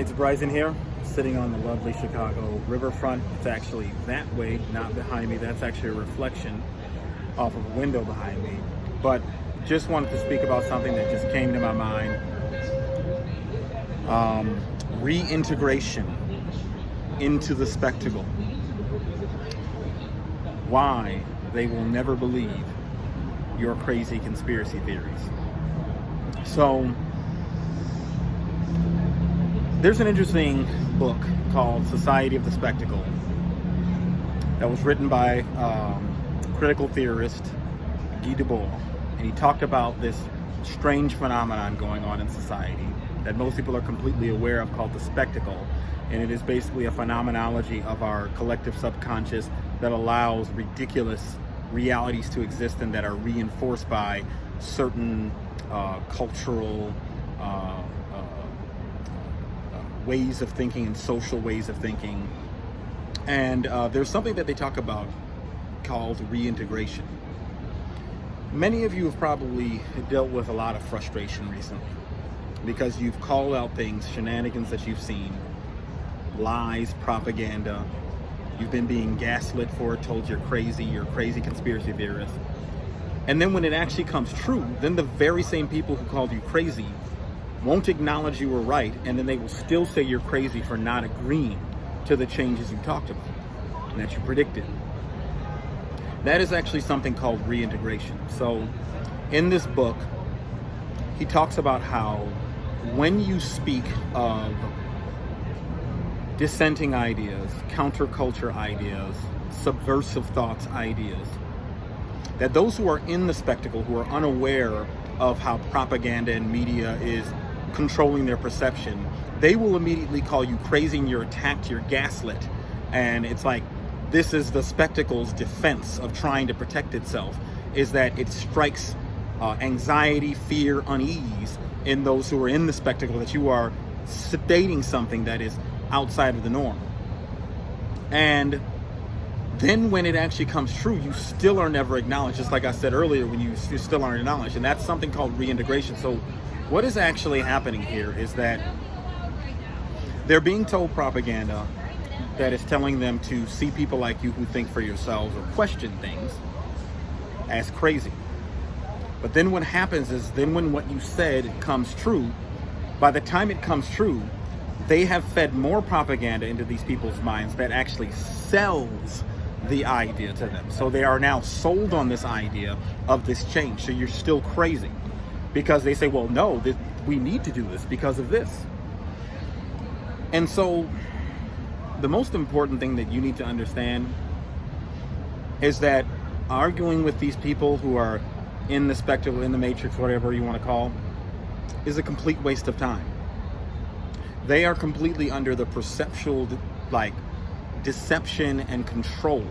It's Bryson here, sitting on the lovely Chicago riverfront. It's actually that way, not behind me. That's actually a reflection off of a window behind me. But just wanted to speak about something that just came to my mind. Reintegration into the spectacle. Why they will never believe your crazy conspiracy theories. So, there's an interesting book called Society of the Spectacle that was written by critical theorist Guy Debord, and he talked about this strange phenomenon going on in society that most people are completely aware of called the spectacle, and it is basically a phenomenology of our collective subconscious that allows ridiculous realities to exist and that are reinforced by certain cultural ways of thinking and social ways of thinking. And there's something that they talk about called reintegration. Many of you have probably dealt with a lot of frustration recently because you've called out things, shenanigans that you've seen, lies, propaganda. You've been being gaslit for it, told you're crazy conspiracy theorist. And then when it actually comes true, then the very same people who called you crazy won't acknowledge you were right, and then they will still say you're crazy for not agreeing to the changes you talked about and that you predicted. That is actually something called reintegration. So in this book, he talks about how when you speak of dissenting ideas, counterculture ideas, subversive thoughts ideas, that those who are in the spectacle, who are unaware of how propaganda and media is controlling their perception, they will immediately call you crazy and you're attacked, you're gaslit. And it's like, this is the spectacle's defense of trying to protect itself, is that it strikes anxiety, fear, unease in those who are in the spectacle, that you are stating something that is outside of the norm. And then when it actually comes true, you still are never acknowledged, just like I said earlier, when you still aren't acknowledged. And that's something called reintegration. So what is actually happening here is that they're being told propaganda that is telling them to see people like you who think for yourselves or question things as crazy. But then what happens is, then when what you said comes true, by the time it comes true, they have fed more propaganda into these people's minds that actually sells the idea to them. So they are now sold on this idea of this change. So you're still crazy because they say, well, no, we need to do this because of this. And so the most important thing that you need to understand is that arguing with these people who are in the spectacle, in the matrix, whatever you want to call, is a complete waste of time. They are completely under the perceptual, deception and control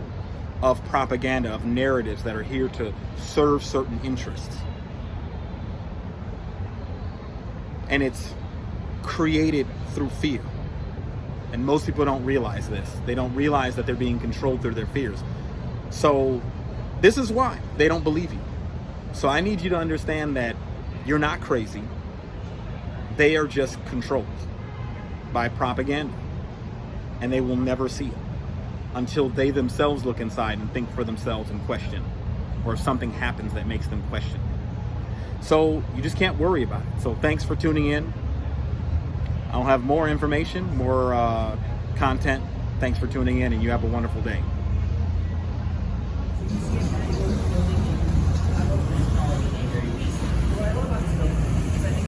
of propaganda, of narratives that are here to serve certain interests. And it's created through fear. And most people don't realize this. They don't realize that they're being controlled through their fears. So this is why they don't believe you. So I need you to understand that you're not crazy. They are just controlled by propaganda. And they will never see it until they themselves look inside and think for themselves and question, or if something happens that makes them question. So you just can't worry about it. So thanks for tuning in. I'll have more information, more content. Thanks for tuning in, and you have a wonderful day.